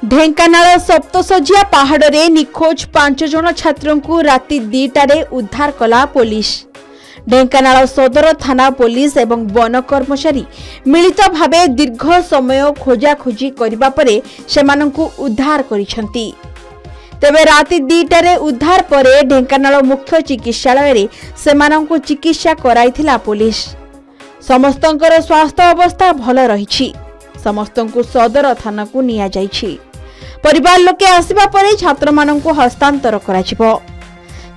ढेंकानाल सप्तशजिया पहाड़ में निखोज 5 जन छात्रों को राति 2टारे उद्धार कला पुलिस। ढेंकानाल सदर थाना पुलिस एवं वन कर्मचारी मिलित भावे दीर्घ समय खोजाखोजी करबा परे सेमानंकु उद्धार करिसंती। तेबे राति 2टारे उद्धार परे ढेंकानाल मुख्य चिकित्सालय रे सेमानंकु चिकित्सा कराइथिला पुलिस। समस्तंकर स्वास्थ्य अवस्था भल रहिछि। समस्तंकु सदर थाना को निया जाइछि। परिवार लोके आसिबा परे छात्र मानंकु हस्तांतर कराजिबो।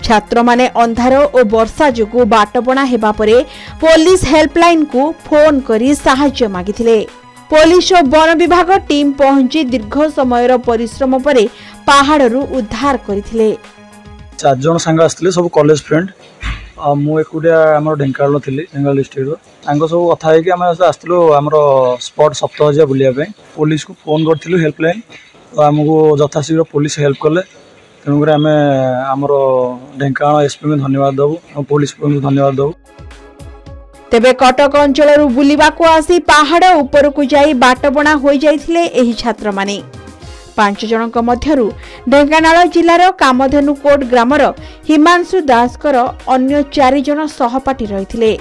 छात्र माने अंधार और वर्षा जोगु बाटबणा हेबा परे पुलिस हेल्पलाइन को फोन करी सहायता मागिथिले। पुलिस और वन विभाग टीम पहुंची दीर्घ समय परिश्रम परे पहाड़रू उद्धार करथिले। 4 जन संग आस्थिले सब कॉलेज फ्रेंड मु एकुडिया हमर ढेंकानाल थिले ढेंकानाल डिस्ट्रिक्ट रो तांको सब कथा है कि हम आस्थिलो हमर स्पॉट सप्तशजिया बुलिया पे पुलिस को फोन करथिलु हेल्पलाइन आमको यथाशीघ्र पुलिस हेल्प कले। तेणुक आम आमर ढेंकानाल एसपी को धन्यवाद दबु पुलिस को धन्यवाद दबु। तेबे कटक अंचल बुलिबा को आसी पहाड़ ऊपर को जाई बाटबणा हो जाइथिले एही छात्र माने। 5 जनक मध्यरु ढेंकानाल जिल्लार कामधेनुकोट ग्रामर हिमांशु दासकर अन्य 4 जन सहपाठी रहिथिले।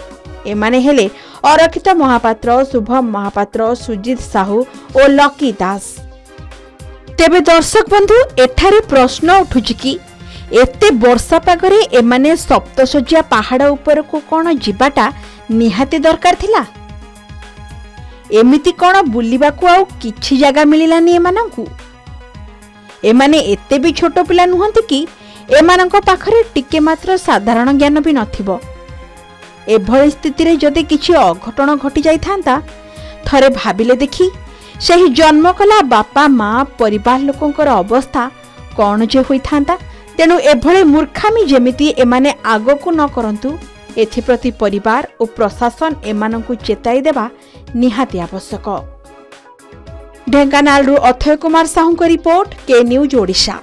एमाने हेले अरक्षित महापात्र, शुभम महापात्र, सुजित साहू और लकी दास। तेबे दर्शक बंधु एठारे प्रश्न उठुछि कि एते वर्षा पागरे एमाने सप्तशजिया पहाड़ ऊपर को कोन जिबाटा निहाती दरकार थिला? एमिति कोन बुलिबा को आउ किछि जगह मिलिलानी एमानंकु? एमाने एते भी छोट पिला नुहंती कि एमानंको पाखरे टिके मात्र साधारण ज्ञान भी नथिबो। एभଳି स्थिति जदि किछि अघटन घटी जाई थांता थरे भाबिले देखी सही जन्म कला बापा माँ परिवार लोकंकर अवस्था कौन जे होई थांता। तेणु एभळे मूर्खामी जेमिति एमाने आगको न करंतु एथिप्रति परिवार और प्रशासन एमानंकु चेताई देबा निहाती आवश्यक। ढेंकानाल अथय कुमार साहू को रिपोर्ट, के न्यूज ओडिशा।